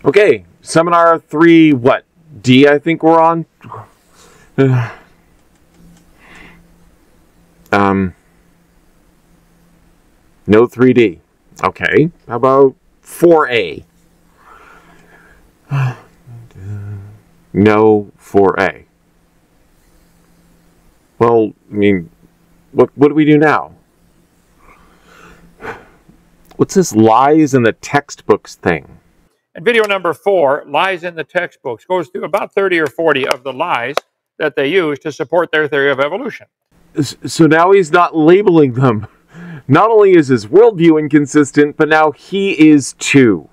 Okay, seminar 3, what? D, I think we're on? No 3D. Okay, how about 4A? No 4A. Well, I mean, what do we do now? What's this lies in the textbooks thing? And video number 4, lies in the textbooks, goes through about 30 or 40 of the lies that they use to support their theory of evolution. So now he's not labeling them. Not only is his worldview inconsistent, but now he is too.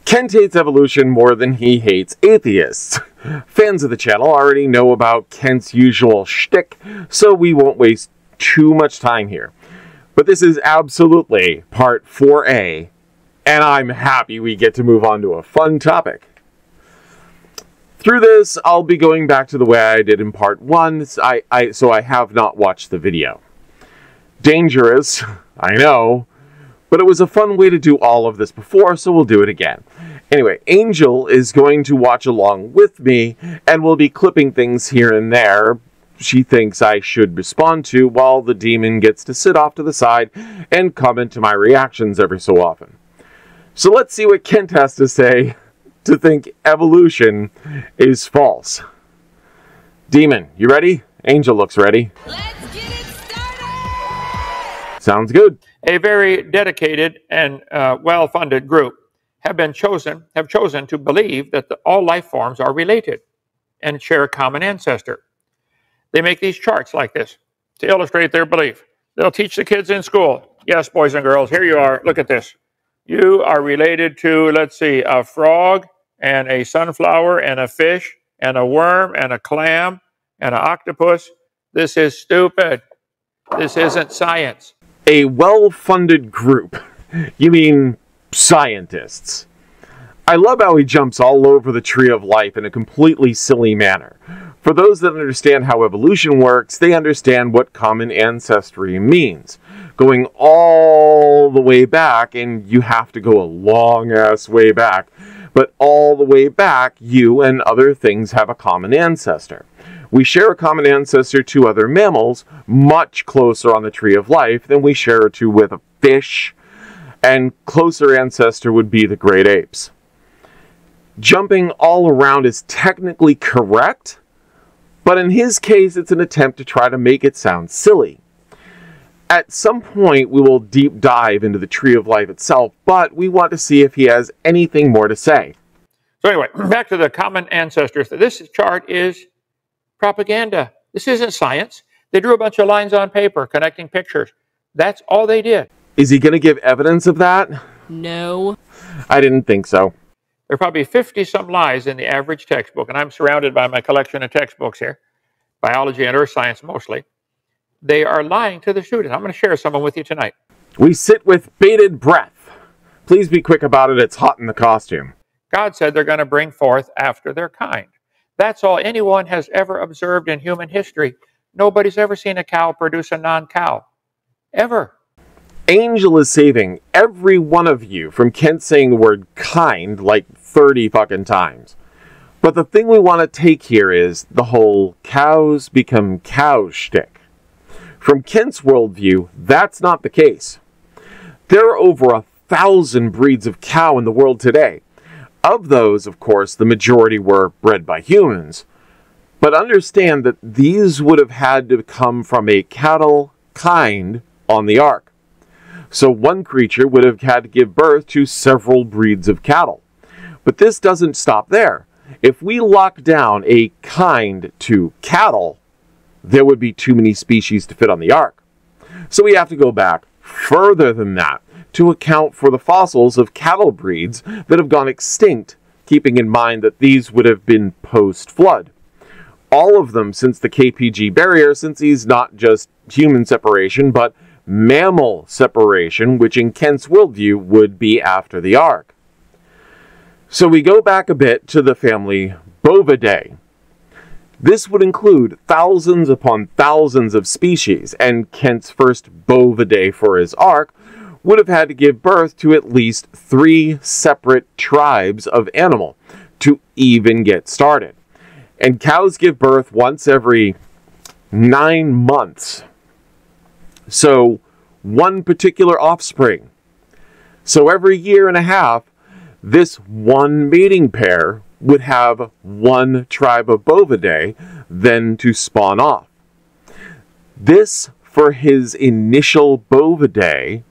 Kent hates evolution more than he hates atheists. Fans of the channel already know about Kent's usual shtick, so we won't waste too much time here. But this is absolutely part 4A, and I'm happy we get to move on to a fun topic. Through this, I'll be going back to the way I did in part 1, so I have not watched the video. Dangerous, I know, but it was a fun way to do all of this before, so we'll do it again. Anyway, Angel is going to watch along with me, and we'll be clipping things here and there she thinks I should respond to, while the demon gets to sit off to the side and comment to my reactions every so often. So let's see what Kent has to say to think evolution is false. Demon, you ready? Angel looks ready. Let's get it started! Sounds good. A very dedicated and well-funded group have chosen to believe that all life forms are related and share a common ancestor. They make these charts like this to illustrate their belief. They'll teach the kids in school. Yes, boys and girls, here you are. Look at this. You are related to, let's see, a frog and a sunflower and a fish and a worm and a clam and an octopus. This is stupid. This isn't science. A well-funded group. You mean scientists. I love how he jumps all over the tree of life in a completely silly manner. For those that understand how evolution works, they understand what common ancestry means. Going all the way back, and you have to go a long-ass way back, but all the way back, you and other things have a common ancestor. We share a common ancestor to other mammals, much closer on the tree of life than we share to with a fish, and closer ancestor would be the great apes. Jumping all around is technically correct, but in his case, it's an attempt to try to make it sound silly. At some point, we will deep dive into the tree of life itself, but we want to see if he has anything more to say. So anyway, back to the common ancestors. This chart is propaganda. This isn't science. They drew a bunch of lines on paper, connecting pictures. That's all they did. Is he going to give evidence of that? No. I didn't think so. There are probably 50-some lies in the average textbook, and I'm surrounded by my collection of textbooks here, biology and earth science mostly. They are lying to the student. I'm going to share some of them with you tonight. We sit with bated breath. Please be quick about it. It's hot in the costume. God said they're going to bring forth after their kind. That's all anyone has ever observed in human history. Nobody's ever seen a cow produce a non-cow. Ever. Angel is saving every one of you from Kent saying the word kind like 30 fucking times. But the thing we want to take here is the whole cows become cows shtick. From Kent's worldview, that's not the case. There are over 1,000 breeds of cow in the world today. Of those, of course, the majority were bred by humans. But understand that these would have had to come from a cattle kind on the ark. So one creature would have had to give birth to several breeds of cattle. But this doesn't stop there. If we lock down a kind to cattle, there would be too many species to fit on the ark. So we have to go back further than that to account for the fossils of cattle breeds that have gone extinct, keeping in mind that these would have been post-flood. All of them since the KPG barrier, since he's not just human separation, but mammal separation, which in Kent's worldview would be after the ark. So we go back a bit to the family Bovidae. This would include thousands upon thousands of species, and Kent's first Bovidae for his ark would have had to give birth to at least 3 separate tribes of animal to even get started. And cows give birth once every 9 months. So, one particular offspring. So every year and a half, this one mating pair would have one tribe of Bovidae then to spawn off. This, for his initial Bovidae,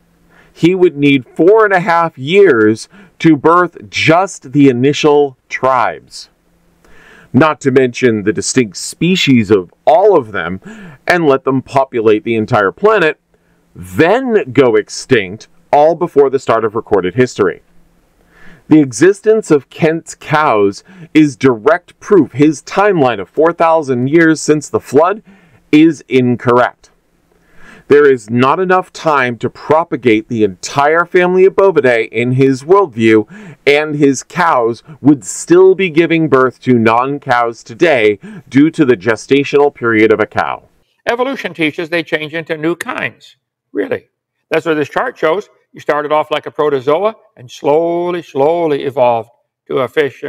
he would need 4.5 years to birth just the initial tribes. Not to mention the distinct species of all of them, and let them populate the entire planet, then go extinct, all before the start of recorded history. The existence of Kent's cows is direct proof his timeline of 4,000 years since the flood is incorrect. There is not enough time to propagate the entire family of Bovidae in his worldview, and his cows would still be giving birth to non-cows today due to the gestational period of a cow. Evolution teaches they change into new kinds. Really. That's what this chart shows. You started off like a protozoa and slowly evolved to a fish,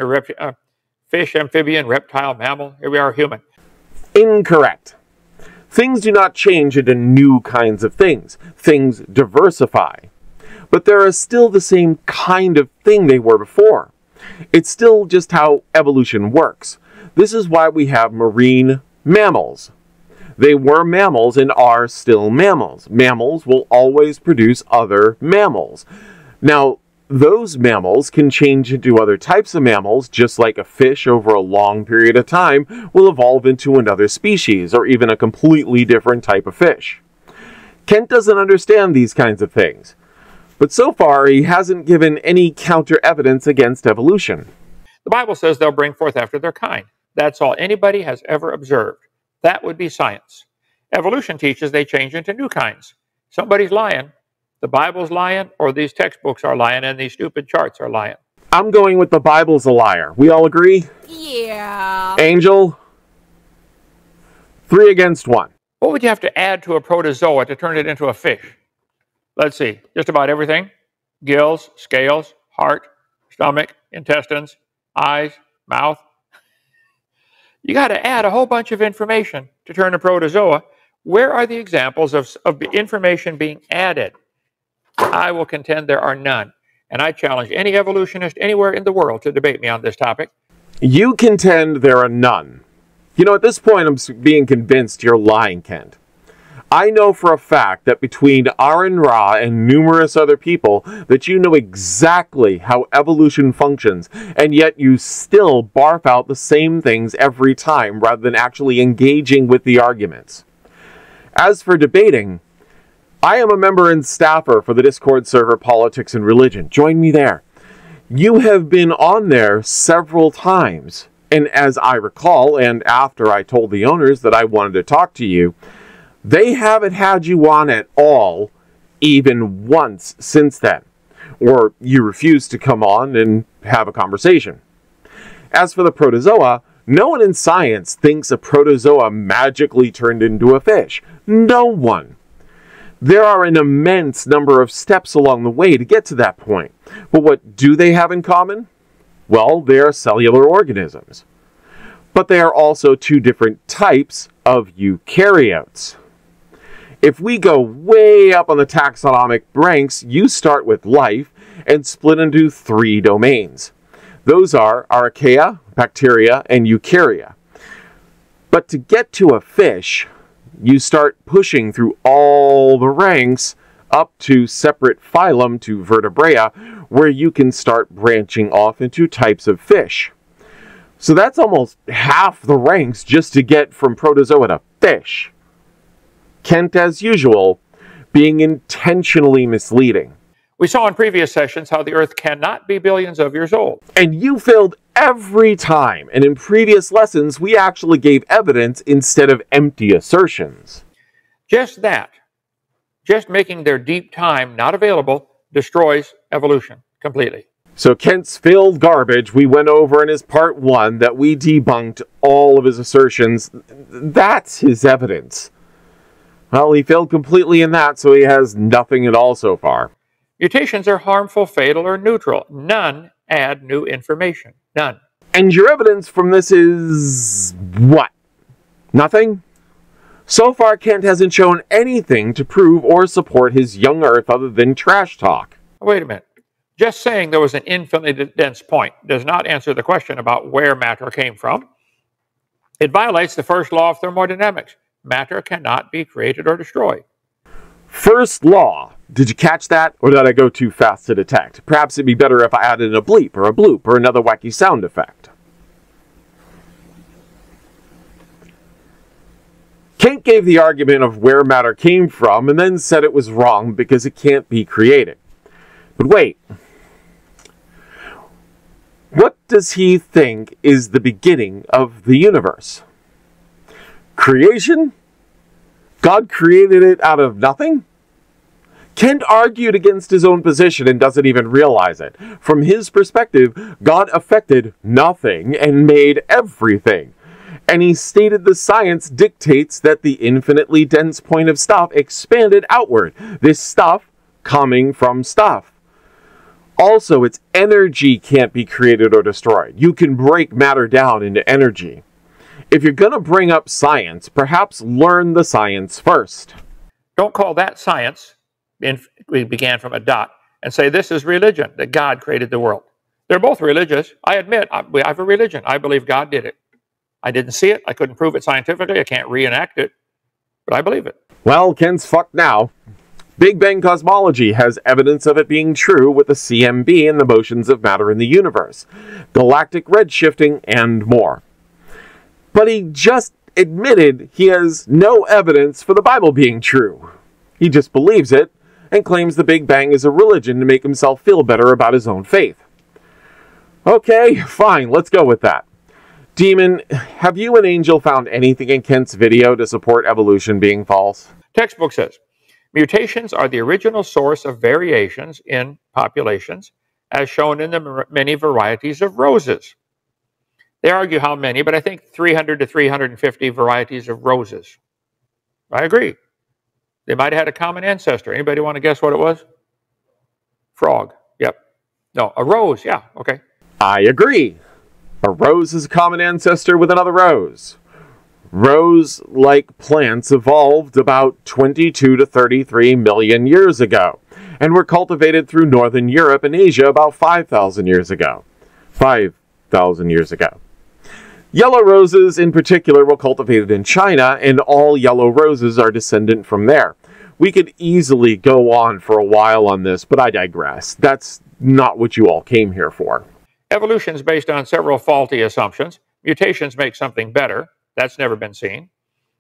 amphibian, reptile, mammal. Here we are, human. Incorrect. Things do not change into new kinds of things. Things diversify. But they are still the same kind of thing they were before. It's still just how evolution works. This is why we have marine mammals. They were mammals and are still mammals. Mammals will always produce other mammals. Now, those mammals can change into other types of mammals, just like a fish over a long period of time will evolve into another species, or even a completely different type of fish. Kent doesn't understand these kinds of things, but so far he hasn't given any counter evidence against evolution. The Bible says they'll bring forth after their kind. That's all anybody has ever observed. That would be science. Evolution teaches they change into new kinds. Somebody's lying. The Bible's lying, or these textbooks are lying, and these stupid charts are lying. I'm going with the Bible's a liar. We all agree? Yeah. Angel? 3 against 1. What would you have to add to a protozoa to turn it into a fish? Let's see. Just about everything. Gills, scales, heart, stomach, intestines, eyes, mouth. You got to add a whole bunch of information to turn a protozoa. Where are the examples of information being added? I will contend there are none. And I challenge any evolutionist anywhere in the world to debate me on this topic. You contend there are none. You know, at this point, I'm being convinced you're lying, Kent. I know for a fact that between Aaron Ra and numerous other people that you know exactly how evolution functions, and yet you still barf out the same things every time rather than actually engaging with the arguments. As for debating, I am a member and staffer for the Discord server Politics and Religion. Join me there. You have been on there several times, and as I recall, and after I told the owners that I wanted to talk to you, they haven't had you on at all, even once since then. Or you refused to come on and have a conversation. As for the protozoa, no one in science thinks a protozoa magically turned into a fish. No one. There are an immense number of steps along the way to get to that point. But what do they have in common? Well, they are cellular organisms. But they are also 2 different types of eukaryotes. If we go way up on the taxonomic ranks, you start with life and split into 3 domains. Those are archaea, bacteria, and eukarya. But to get to a fish, you start pushing through all the ranks up to separate phylum to vertebrata, where you can start branching off into types of fish. So that's almost half the ranks just to get from protozoa to fish. Kent, as usual, being intentionally misleading. We saw in previous sessions how the Earth cannot be billions of years old. And you failed every time, and in previous lessons we actually gave evidence instead of empty assertions. Just that, just making their deep time not available, destroys evolution completely. So Kent's failed garbage we went over in his part 1 that we debunked all of his assertions. That's his evidence. Well, he failed completely in that, so he has nothing at all so far. Mutations are harmful, fatal, or neutral. None add new information. None. And your evidence from this is what? Nothing? So far, Kent hasn't shown anything to prove or support his young Earth other than trash talk. Wait a minute. Just saying there was an infinitely dense point does not answer the question about where matter came from. It violates the first law of thermodynamics. Matter cannot be created or destroyed. First law. Did you catch that, or did I go too fast to detect? Perhaps it'd be better if I added a bleep or a bloop or another wacky sound effect. Kent gave the argument of where matter came from and then said it was wrong because it can't be created. But wait. What does he think is the beginning of the universe? Creation? God created it out of nothing? Kent argued against his own position and doesn't even realize it. From his perspective, God affected nothing and made everything. And he stated the science dictates that the infinitely dense point of stuff expanded outward. This stuff coming from stuff. Also, its energy can't be created or destroyed. You can break matter down into energy. If you're going to bring up science, perhaps learn the science first. Don't call that science. We began from a dot and say this is religion, that God created the world. They're both religious. I admit, I have a religion. I believe God did it. I didn't see it. I couldn't prove it scientifically. I can't reenact it. But I believe it. Well, Kent's fucked now. Big Bang cosmology has evidence of it being true with the CMB and the motions of matter in the universe, galactic redshifting, and more. But he just admitted he has no evidence for the Bible being true. He just believes it and claims the Big Bang is a religion to make himself feel better about his own faith. Okay, fine, let's go with that. Demon, have you and Angel found anything in Kent's video to support evolution being false? Textbook says, mutations are the original source of variations in populations, as shown in the many varieties of roses. They argue how many, but I think 300 to 350 varieties of roses. I agree. They might have had a common ancestor. Anybody want to guess what it was? Frog. Yep. No, a rose. Yeah, okay. I agree. A rose is a common ancestor with another rose. Rose-like plants evolved about 22 to 33 million years ago, and were cultivated through northern Europe and Asia about 5,000 years ago. 5,000 years ago. Yellow roses in particular were cultivated in China, and all yellow roses are descendant from there. We could easily go on for a while on this, but I digress. That's not what you all came here for. Evolution is based on several faulty assumptions. Mutations make something better. That's never been seen.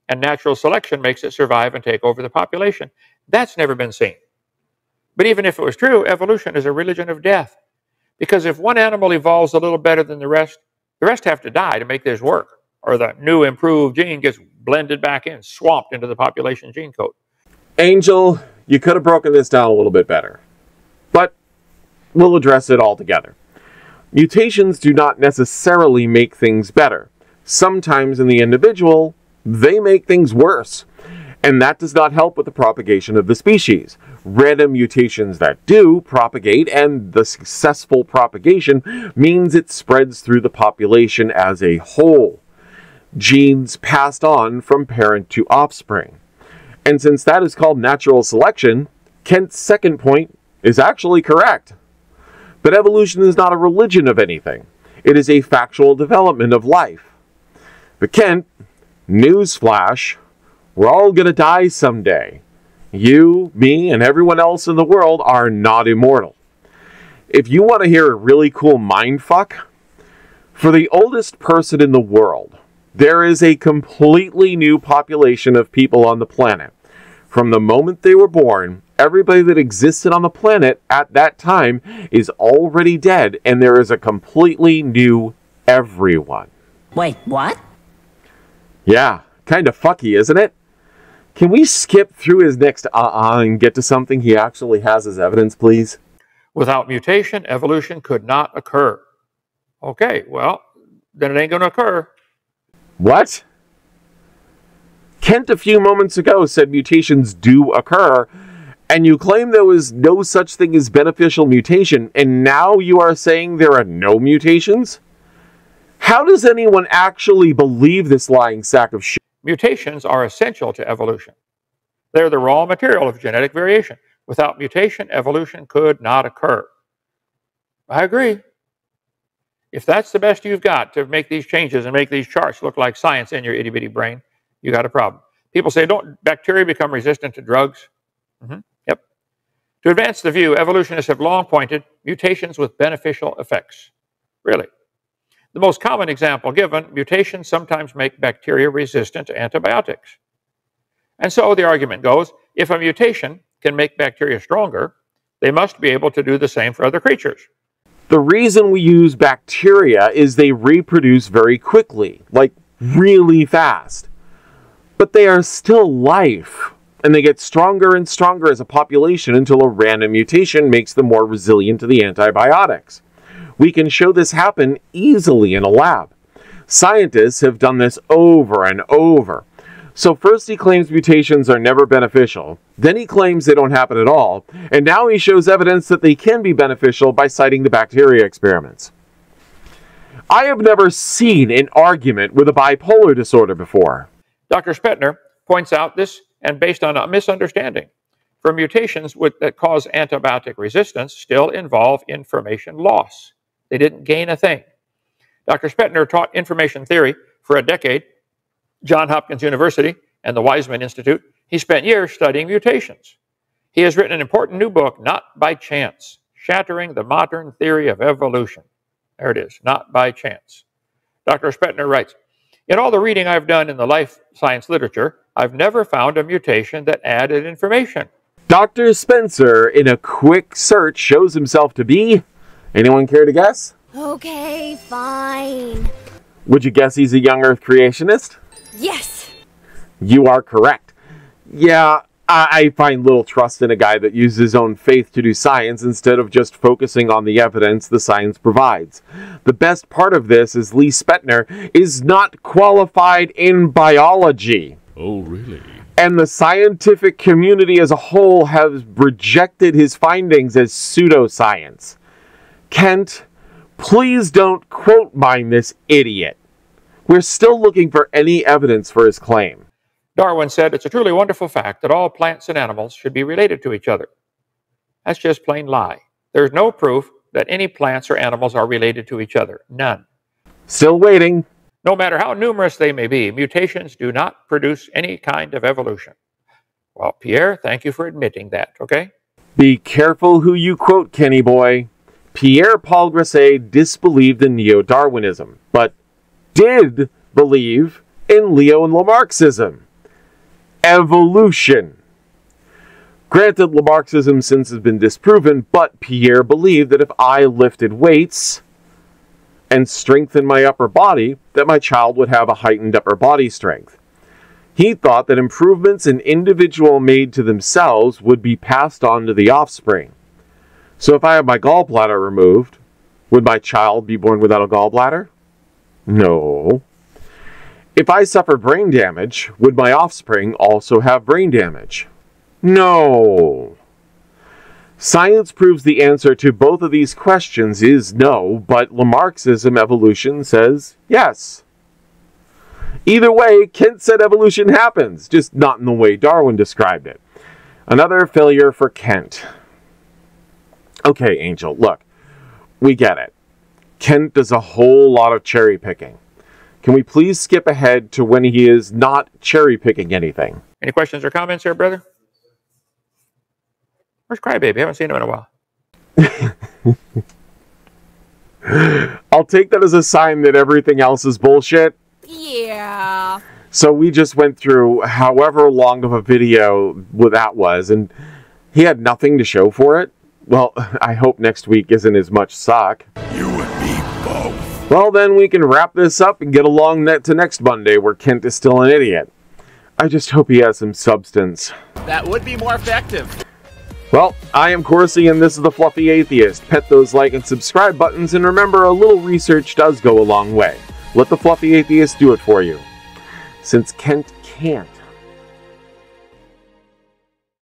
And natural selection makes it survive and take over the population. That's never been seen. But even if it was true, evolution is a religion of death. Because if one animal evolves a little better than the rest have to die to make this work. Or the new improved gene gets blended back in, swamped into the population gene code. Angel, you could have broken this down a little bit better. But we'll address it all together. Mutations do not necessarily make things better. Sometimes in the individual, they make things worse. And that does not help with the propagation of the species. Random mutations that do propagate, and the successful propagation means it spreads through the population as a whole. Genes passed on from parent to offspring. And since that is called natural selection, Kent's second point is actually correct. But evolution is not a religion of anything. It is a factual development of life. But Kent, newsflash, we're all going to die someday. You, me, and everyone else in the world are not immortal. If you want to hear a really cool mindfuck, for the oldest person in the world, there is a completely new population of people on the planet. From the moment they were born, everybody that existed on the planet at that time is already dead, and there is a completely new everyone. Wait, what? Yeah, kind of fucky, isn't it? Can we skip through his next and get to something he actually has as evidence, please? Without mutation, evolution could not occur. Okay, well, then it ain't going to occur. What? Kent a few moments ago said mutations do occur, and you claim there was no such thing as beneficial mutation, and now you are saying there are no mutations? How does anyone actually believe this lying sack of shit? Mutations are essential to evolution. They're the raw material of genetic variation. Without mutation, evolution could not occur. I agree. If that's the best you've got to make these changes and make these charts look like science in your itty-bitty brain, you got a problem. People say, don't bacteria become resistant to drugs? Yep. To advance the view, evolutionists have long pointed mutations with beneficial effects. Really. The most common example given, mutations sometimes make bacteria resistant to antibiotics. And so the argument goes, if a mutation can make bacteria stronger, they must be able to do the same for other creatures. The reason we use bacteria is they reproduce very quickly, like really fast. But they are still life, and they get stronger and stronger as a population until a random mutation makes them more resilient to the antibiotics. We can show this happen easily in a lab. Scientists have done this over and over. So first he claims mutations are never beneficial, then he claims they don't happen at all, and now he shows evidence that they can be beneficial by citing the bacteria experiments. I have never seen an argument with a bipolar disorder before. Dr. Spettner points out this, and based on a misunderstanding. For mutations that cause antibiotic resistance still involve information loss. They didn't gain a thing. Dr. Spettner taught information theory for a decade, Johns Hopkins University and the Weizmann Institute. He spent years studying mutations. He has written an important new book, Not by Chance, Shattering the Modern Theory of Evolution. There it is, Not by Chance. Dr. Spettner writes, in all the reading I've done in the life science literature, I've never found a mutation that added information. Dr. Spencer, in a quick search, shows himself to be... Anyone care to guess? Okay, fine. Would you guess he's a young Earth creationist? Yes! You are correct. Yeah, I find little trust in a guy that uses his own faith to do science instead of just focusing on the evidence the science provides. The best part of this is Lee Spettner is not qualified in biology. Oh, really? And the scientific community as a whole has rejected his findings as pseudoscience. Kent, please don't quote mine this idiot. We're still looking for any evidence for his claim. Darwin said, it's a truly wonderful fact that all plants and animals should be related to each other. That's just plain lie. There's no proof that any plants or animals are related to each other. None. Still waiting. No matter how numerous they may be, mutations do not produce any kind of evolution. Well, Pierre, thank you for admitting that, okay? Be careful who you quote, Kenny boy. Pierre-Paul Grisset disbelieved in neo-Darwinism, but did believe in Leo and Lamarckism. Evolution. Granted, Lamarckism since has been disproven, but Pierre believed that if I lifted weights and strengthened my upper body, that my child would have a heightened upper body strength. He thought that improvements an individual made to themselves would be passed on to the offspring. So if I have my gallbladder removed, would my child be born without a gallbladder? No. If I suffer brain damage, would my offspring also have brain damage? No. Science proves the answer to both of these questions is no, but Lamarckism evolution says yes. Either way, Kent said evolution happens, just not in the way Darwin described it. Another failure for Kent. Okay, Angel, look, we get it. Kent does a whole lot of cherry picking. Can we please skip ahead to when he is not cherry picking anything? Any questions or comments here, brother? Where's Crybaby? I haven't seen him in a while. I'll take that as a sign that everything else is bullshit. Yeah. So we just went through however long of a video that was, and he had nothing to show for it. Well, I hope next week isn't as much suck. You and me both. Well, then we can wrap this up and get along to next Monday where Kent is still an idiot. I just hope he has some substance. That would be more effective. Well, I am Corsi, and this is the Fluffy Atheist. Pet those like and subscribe buttons, and remember, a little research does go a long way. Let the Fluffy Atheist do it for you. Since Kent can't